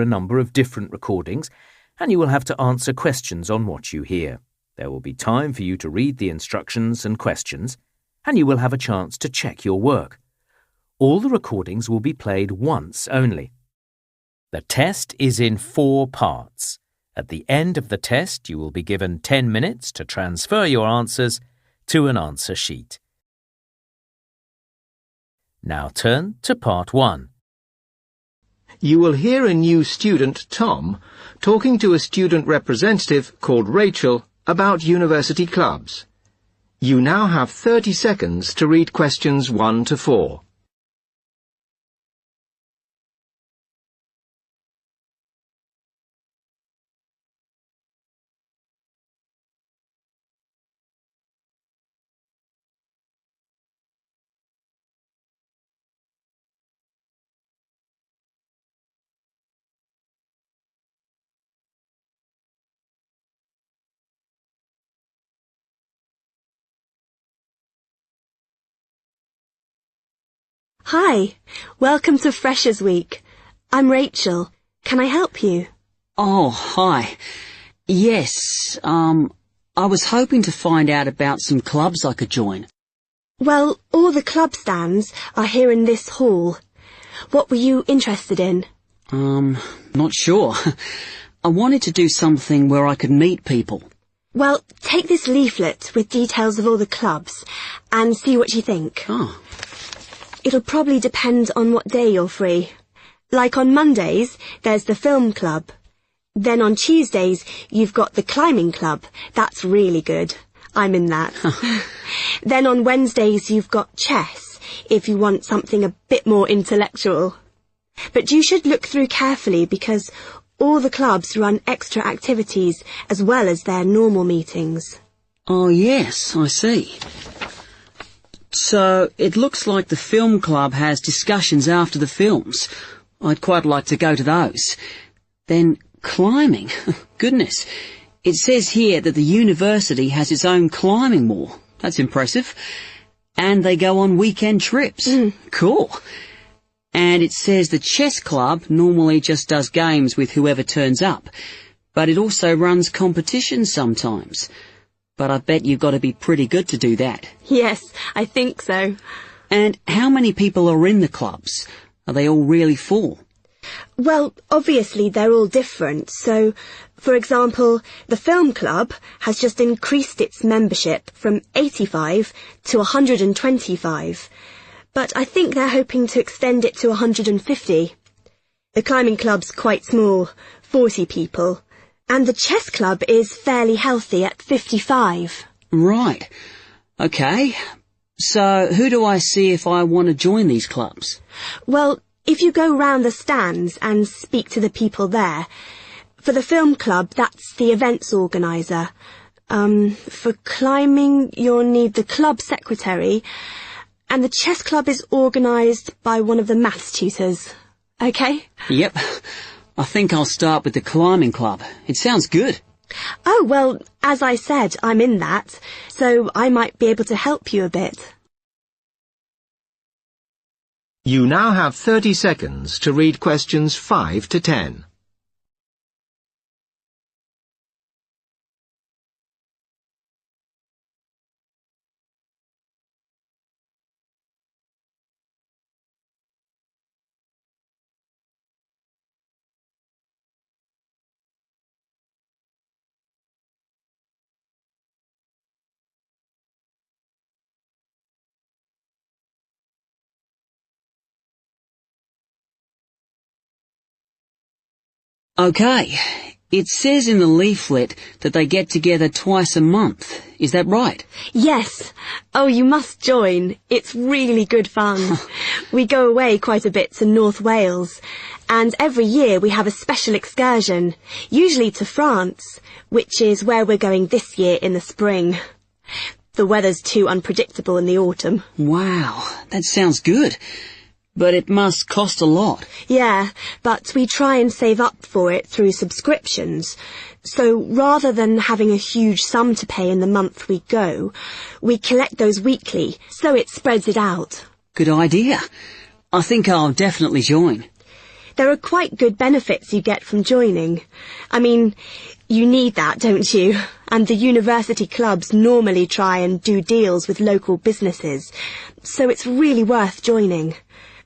a number of different recordings, and you will have to answer questions on what you hear. There will be time for you to read the instructions and questions, and you will have a chance to check your work. All the recordings will be played once only. The test is in 4 parts. At the end of the test, you will be given 10 minutes to transfer your answers to an answer sheet. Now turn to part 1. You will hear a new student, Tom, talking to a student representative called Rachel about university clubs. You now have 30 seconds to read questions 1 to 4. Hi, welcome to Freshers Week. I'm Rachel. Can I help you? Oh, hi. Yes, I was hoping to find out about some clubs I could join. Well, all the club stands are here in this hall. What were you interested in? Not sure. I wanted to do something where I could meet people. Well, take this leaflet with details of all the clubs and see what you think. Oh. It'll probably depend on what day you're free. Like on Mondays, there's the film club. Then on Tuesdays, you've got the climbing club. That's really good. I'm in that. Then on Wednesdays, you've got chess, if you want something a bit more intellectual. But you should look through carefully because all the clubs run extra activities as well as their normal meetings. Oh, yes, I see. So, it looks like the film club has discussions after the films. I'd quite like to go to those. Then, climbing. Goodness. It says here that the university has its own climbing wall. That's impressive. And they go on weekend trips. Cool. And it says the chess club normally just does games with whoever turns up. But it also runs competitions sometimes. But I bet you've got to be pretty good to do that. Yes, I think so. And how many people are in the clubs? Are they all really full? Well, obviously they're all different. So, for example, the film club has just increased its membership from 85 to 125. But I think they're hoping to extend it to 150. The climbing club's quite small, 40 people. And the chess club is fairly healthy at 55. Right. Okay. So, who do I see if I want to join these clubs? Well, if you go round the stands and speak to the people there, for the film club, that's the events organiser. For climbing, you'll need the club secretary, and the chess club is organised by one of the maths tutors. Okay? Yep. I think I'll start with the climbing club. It sounds good. Oh, well, as I said, I'm in that, so I might be able to help you a bit. You now have 30 seconds to read questions 5 to 10. Okay. It says in the leaflet that they get together twice a month. Is that right? Yes. Oh, you must join. It's really good fun. We go away quite a bit to North Wales, and every year we have a special excursion, usually to France, which is where we're going this year in the spring. The weather's too unpredictable in the autumn. Wow, that sounds good. But it must cost a lot. Yeah, but we try and save up for it through subscriptions. So rather than having a huge sum to pay in the month we go, we collect those weekly, so it spreads it out. Good idea. I think I'll definitely join. There are quite good benefits you get from joining. I mean, you need that, don't you? And the university clubs normally try and do deals with local businesses, so it's really worth joining.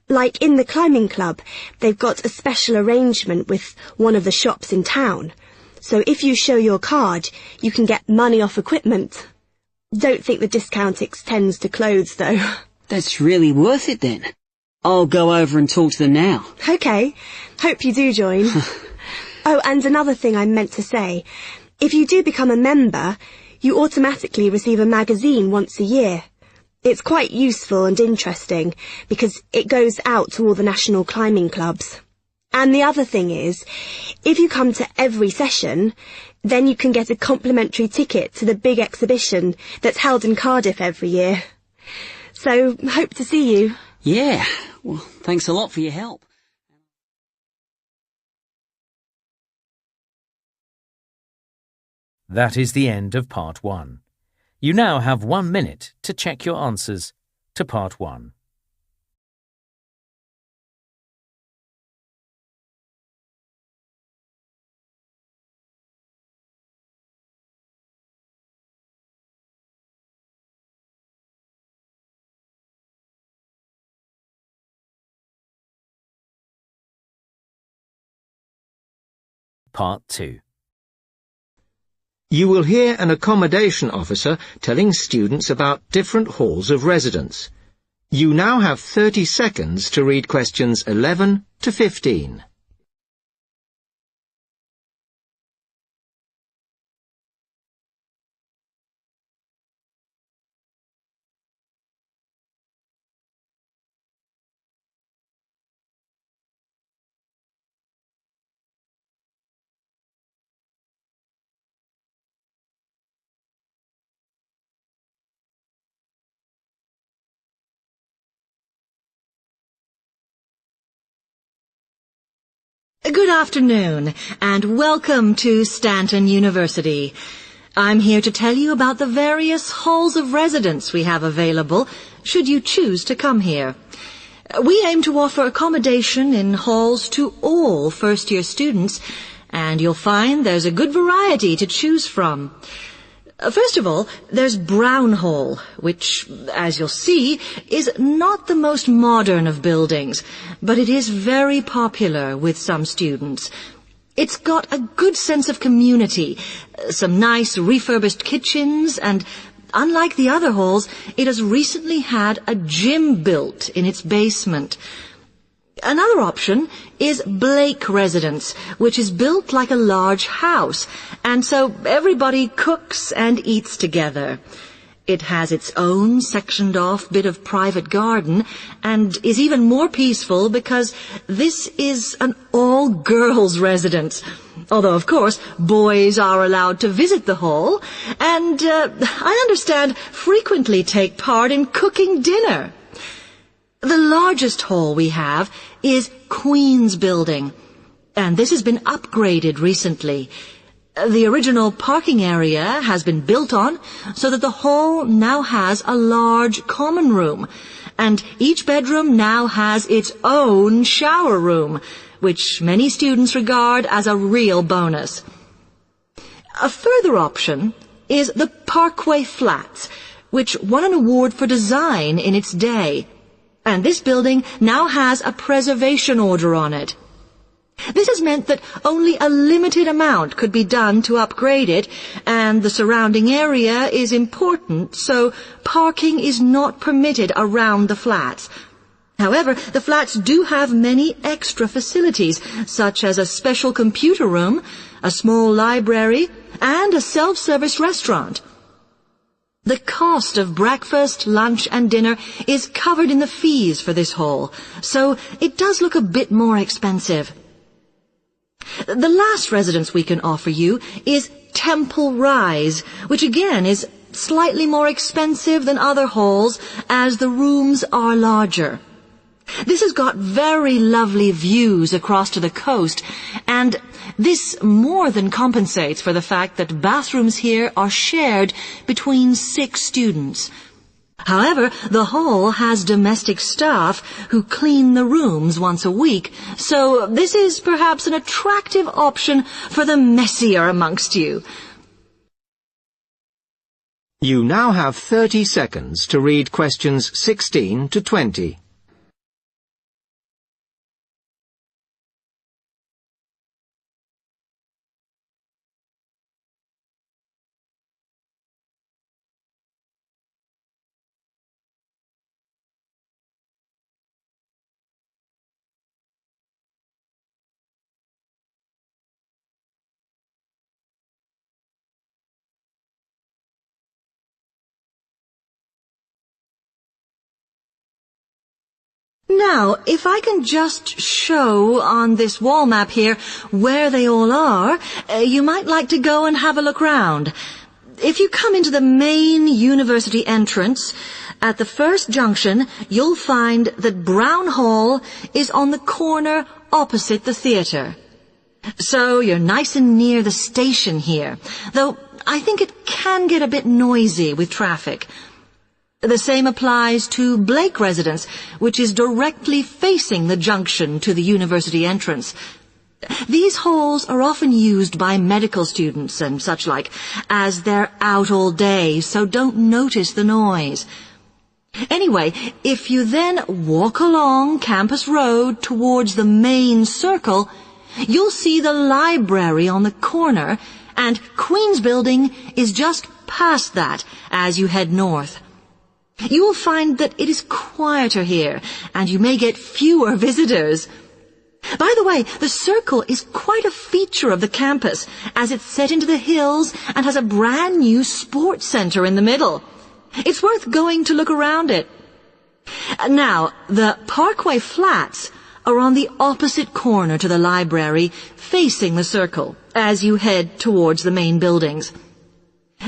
Like in the climbing club, they've got a special arrangement with one of the shops in town. So if you show your card, you can get money off equipment. Don't think the discount extends to clothes, though. That's really worth it, then. I'll go over and talk to them now. OK. Hope you do join. Oh, and another thing I meant to say. If you do become a member, you automatically receive a magazine once a year. It's quite useful and interesting, because it goes out to all the national climbing clubs. And the other thing is, if you come to every session, then you can get a complimentary ticket to the big exhibition that's held in Cardiff every year. So, hope to see you. Yeah, well, thanks a lot for your help. That is the end of Part 1. You now have 1 minute to check your answers to Part 1. Part 2. You will hear an accommodation officer telling students about different halls of residence. You now have 30 seconds to read questions 11 to 15. Good afternoon, and welcome to Stanton University. I'm here to tell you about the various halls of residence we have available, should you choose to come here. We aim to offer accommodation in halls to all first-year students, and you'll find there's a good variety to choose from. First of all, there's Brown Hall, which, as you'll see, is not the most modern of buildings, but it is very popular with some students. It's got a good sense of community, some nice refurbished kitchens, and unlike the other halls, it has recently had a gym built in its basement. Another option is Blake Residence, which is built like a large house, and so everybody cooks and eats together. It has its own sectioned-off bit of private garden, and is even more peaceful because this is an all-girls residence. Although, of course, boys are allowed to visit the hall, and I understand frequently take part in cooking dinner. The largest hall we have is Queen's Building, and this has been upgraded recently. The original parking area has been built on so that the hall now has a large common room, and each bedroom now has its own shower room, which many students regard as a real bonus. A further option is the Parkway Flats, which won an award for design in its day. And this building now has a preservation order on it. This has meant that only a limited amount could be done to upgrade it, and the surrounding area is important, so parking is not permitted around the flats. However, the flats do have many extra facilities, such as a special computer room, a small library, and a self-service restaurant. The cost of breakfast, lunch, and dinner is covered in the fees for this hall, so it does look a bit more expensive. The last residence we can offer you is Temple Rise, which again is slightly more expensive than other halls as the rooms are larger. This has got very lovely views across to the coast, and this more than compensates for the fact that bathrooms here are shared between 6 students. However, the hall has domestic staff who clean the rooms once a week, so this is perhaps an attractive option for the messier amongst you. You now have 30 seconds to read questions 16 to 20. Now, if I can just show on this wall map here where they all are, you might like to go and have a look round. If you come into the main university entrance, at the first junction, you'll find that Brown Hall is on the corner opposite the theatre. So you're nice and near the station here, though I think it can get a bit noisy with traffic. The same applies to Blake Residence, which is directly facing the junction to the university entrance. These halls are often used by medical students and such like, as they're out all day, so don't notice the noise. Anyway, if you then walk along Campus Road towards the main circle, you'll see the library on the corner, and Queen's Building is just past that as you head north. You will find that it is quieter here, and you may get fewer visitors. By the way, the circle is quite a feature of the campus, as it's set into the hills and has a brand new sports center in the middle. It's worth going to look around it. Now, the Parkway Flats are on the opposite corner to the library, facing the circle, as you head towards the main buildings.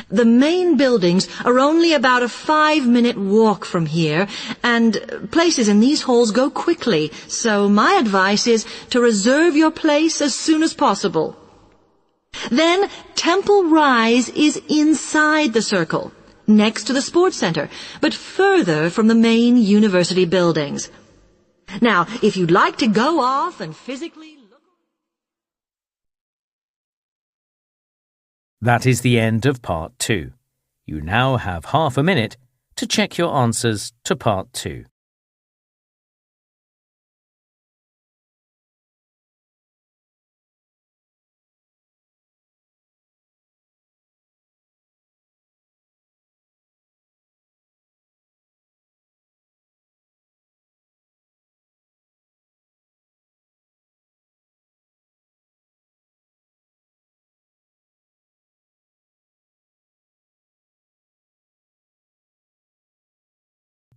The main buildings are only about a 5-minute walk from here, and places in these halls go quickly, so my advice is to reserve your place as soon as possible. Then Temple Rise is inside the circle, next to the sports center, but further from the main university buildings. Now, if you'd like to go off and physically look... That is the end of Part 2. You now have half a minute to check your answers to Part 2.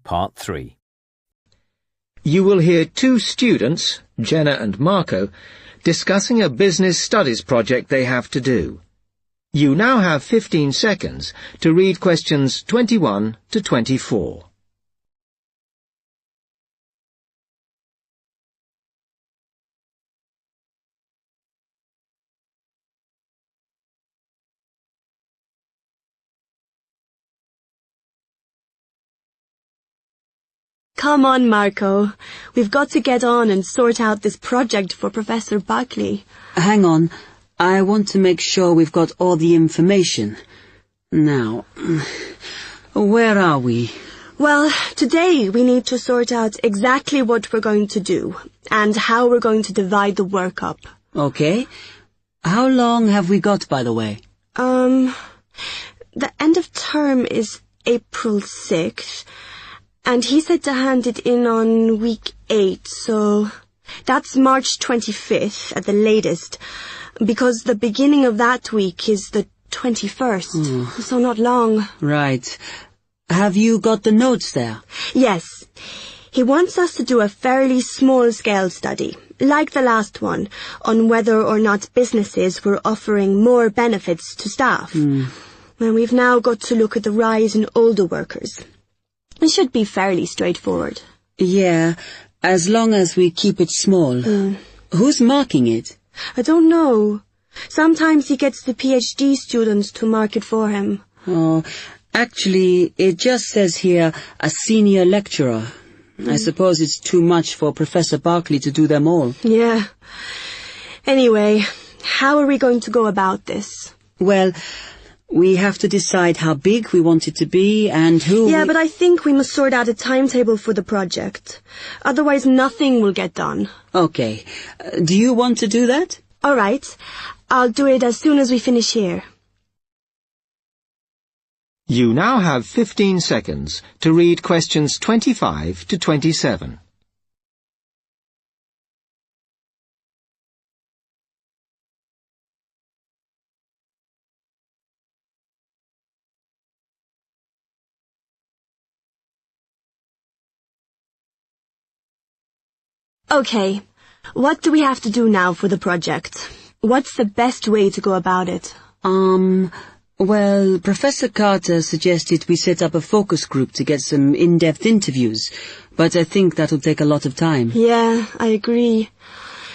Part 3. You will hear two students, Jenna and Marco, discussing a business studies project they have to do. You now have 15 seconds to read questions 21 to 24. Come on, Marco. We've got to get on and sort out this project for Professor Buckley. Hang on. I want to make sure we've got all the information. Now, where are we? Well, today we need to sort out exactly what we're going to do and how we're going to divide the work up. Okay. How long have we got, by the way? The end of term is April 6th. And he said to hand it in on week 8, so that's March 25th at the latest, because the beginning of that week is the 21st, so not long. Right. Have you got the notes there? Yes. He wants us to do a fairly small-scale study, like the last one, on whether or not businesses were offering more benefits to staff. And we've now got to look at the rise in older workers. It should be fairly straightforward. Yeah, as long as we keep it small. Who's marking it? I don't know. Sometimes he gets the PhD students to mark it for him. Oh, Actually, it just says here, a senior lecturer. I suppose it's too much for Professor Barkley to do them all. Yeah. Anyway, how are we going to go about this? Well, we have to decide how big we want it to be and who... Yeah, but I think we must sort out a timetable for the project. Otherwise, nothing will get done. Okay. Do you want to do that? All right. I'll do it as soon as we finish here. You now have 15 seconds to read questions 25 to 27. Okay. What do we have to do now for the project? What's the best way to go about it? Well, Professor Carter suggested we set up a focus group to get some in-depth interviews, but I think that'll take a lot of time. Yeah, I agree.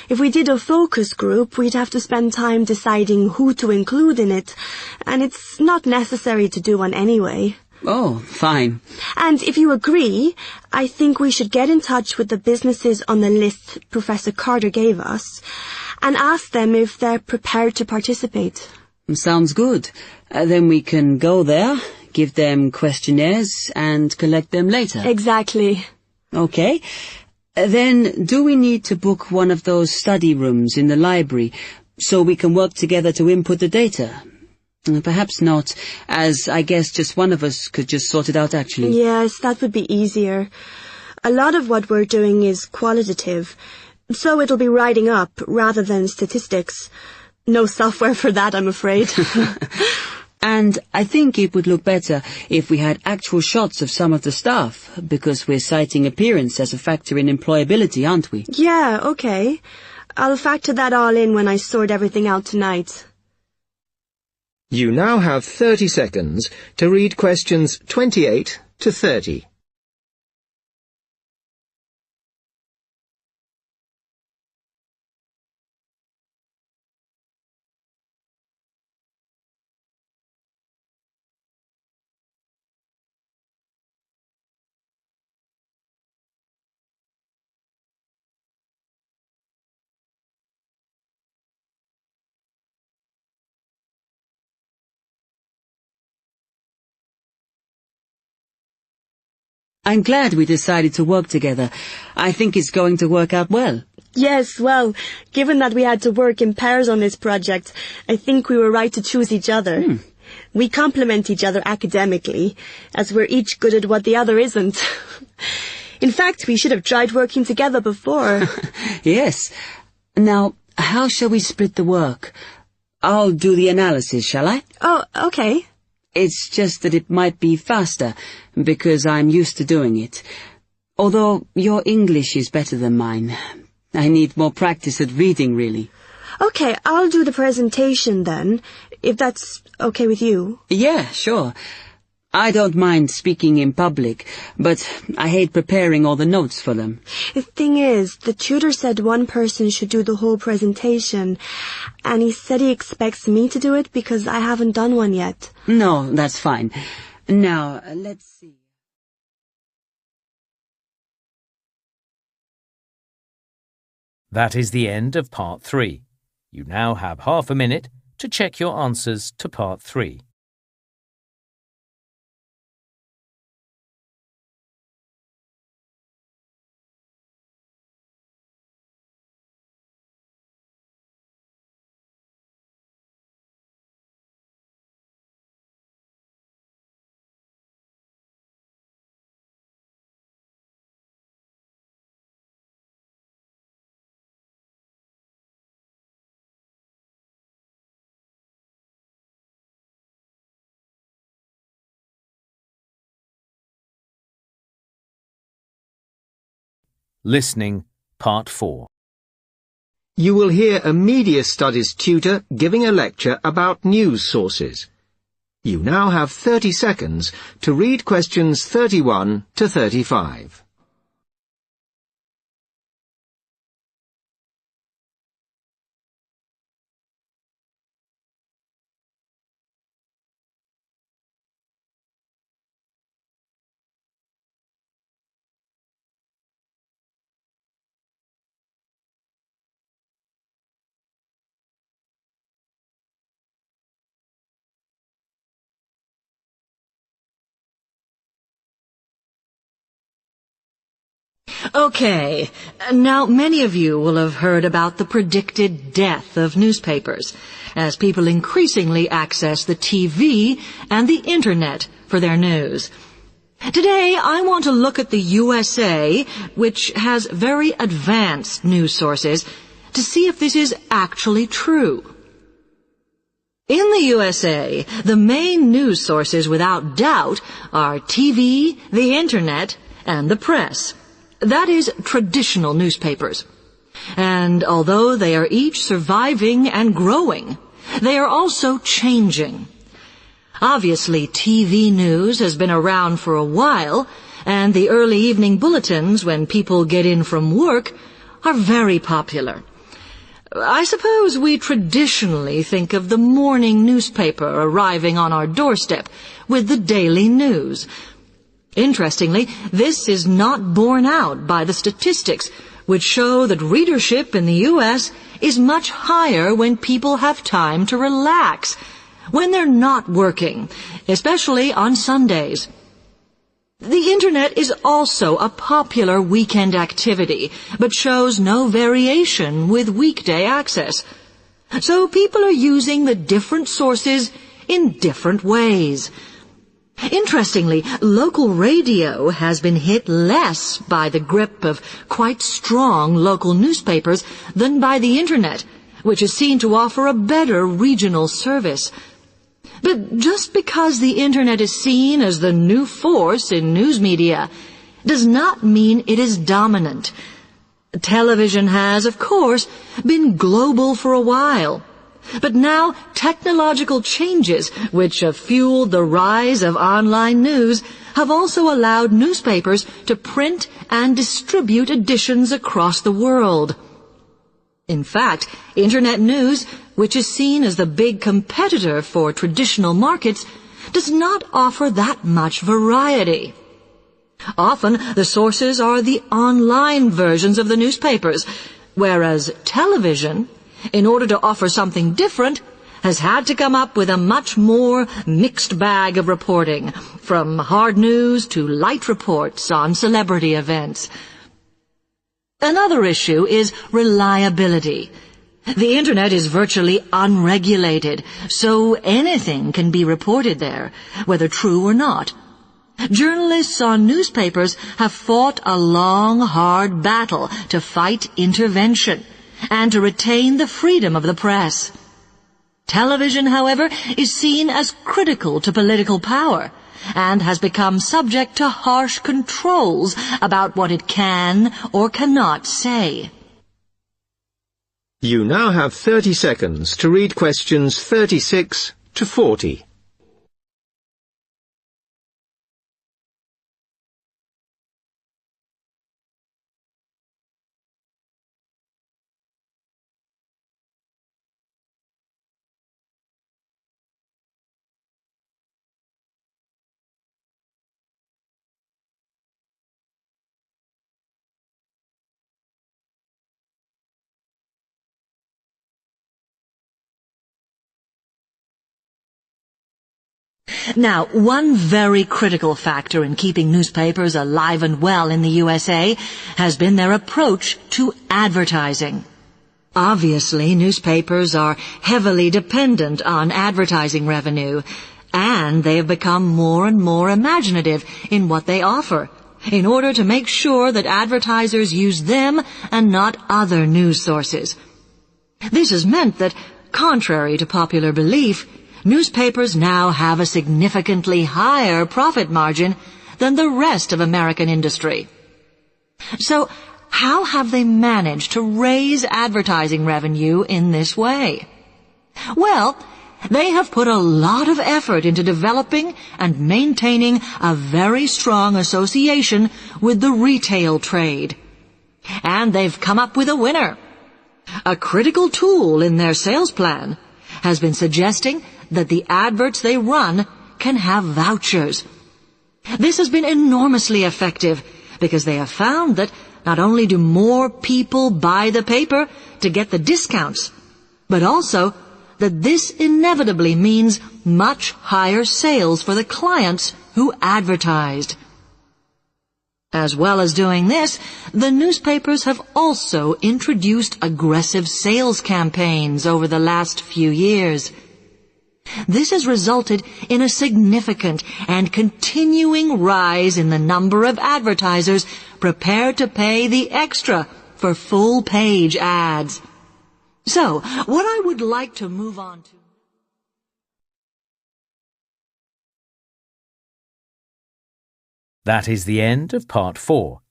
If we did a focus group, we'd have to spend time deciding who to include in it, and it's not necessary to do one anyway. Oh, fine. And if you agree, I think we should get in touch with the businesses on the list Professor Carter gave us and ask them if they're prepared to participate. Sounds good. Then we can go there, give them questionnaires, and collect them later. Exactly. Okay. Then, do we need to book one of those study rooms in the library so we can work together to input the data? Perhaps not, as I guess just one of us could just sort it out actually. Yes, that would be easier. A lot of what we're doing is qualitative, so it'll be writing up rather than statistics. No software for that, I'm afraid. And I think it would look better if we had actual shots of some of the staff, because we're citing appearance as a factor in employability, aren't we? Yeah, okay. I'll factor that all in when I sort everything out tonight. You now have 30 seconds to read questions 28 to 30. I'm glad we decided to work together. I think it's going to work out well. Yes, well, given that we had to work in pairs on this project, I think we were right to choose each other. We complement each other academically, as we're each good at what the other isn't. In fact, we should have tried working together before. Yes. Now, how shall we split the work? I'll do the analysis, shall I? Oh, okay. It's just that it might be faster, because I'm used to doing it. Although your English is better than mine. I need more practice at reading, really. Okay, I'll do the presentation then, if that's okay with you. Yeah, sure. I don't mind speaking in public, but I hate preparing all the notes for them. The thing is, the tutor said one person should do the whole presentation, and he said he expects me to do it because I haven't done one yet. No, that's fine. Now, let's see. That is the end of Part 3. You now have half a minute to check your answers to Part 3. Listening, Part 4. You will hear a media studies tutor giving a lecture about news sources. You now have 30 seconds to read questions 31 to 35. Okay, now many of you will have heard about the predicted death of newspapers, as people increasingly access the TV and the Internet for their news. Today, I want to look at the USA, which has very advanced news sources, to see if this is actually true. In the USA, the main news sources without doubt are TV, the Internet, and the press. That is, traditional newspapers. And although they are each surviving and growing, they are also changing. Obviously, TV news has been around for a while, and the early evening bulletins when people get in from work are very popular. I suppose we traditionally think of the morning newspaper arriving on our doorstep with the daily news. Interestingly, this is not borne out by the statistics, which show that readership in the U.S. is much higher when people have time to relax, when they're not working, especially on Sundays. The Internet is also a popular weekend activity, but shows no variation with weekday access. So people are using the different sources in different ways. Interestingly, local radio has been hit less by the grip of quite strong local newspapers than by the Internet, which is seen to offer a better regional service. But just because the Internet is seen as the new force in news media does not mean it is dominant. Television has, of course, been global for a while. But now technological changes, which have fueled the rise of online news, have also allowed newspapers to print and distribute editions across the world. In fact, Internet news, which is seen as the big competitor for traditional markets, does not offer that much variety. Often, the sources are the online versions of the newspapers, whereas television, in order to offer something different, has had to come up with a much more mixed bag of reporting, from hard news to light reports on celebrity events. Another issue is reliability. The Internet is virtually unregulated, so anything can be reported there, whether true or not. Journalists on newspapers have fought a long, hard battle to fight intervention and to retain the freedom of the press. Television, however, is seen as critical to political power and has become subject to harsh controls about what it can or cannot say. You now have 30 seconds to read questions 36 to 40. Now, one very critical factor in keeping newspapers alive and well in the USA has been their approach to advertising. Obviously, newspapers are heavily dependent on advertising revenue, and they have become more and more imaginative in what they offer, in order to make sure that advertisers use them and not other news sources. This has meant that, contrary to popular belief, newspapers now have a significantly higher profit margin than the rest of American industry. So, how have they managed to raise advertising revenue in this way? Well, they have put a lot of effort into developing and maintaining a very strong association with the retail trade. And they've come up with a winner. A critical tool in their sales plan has been suggesting that the adverts they run can have vouchers. This has been enormously effective because they have found that not only do more people buy the paper to get the discounts, but also that this inevitably means much higher sales for the clients who advertised. As well as doing this, the newspapers have also introduced aggressive sales campaigns over the last few years. This has resulted in a significant and continuing rise in the number of advertisers prepared to pay the extra for full-page ads. So, what I would like to move on to... That is the end of Part 4.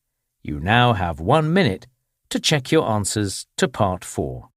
You now have 1 minute to check your answers to Part 4.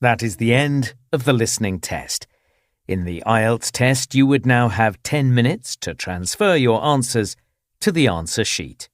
That is the end of the listening test. In the IELTS test, you would now have 10 minutes to transfer your answers to the answer sheet.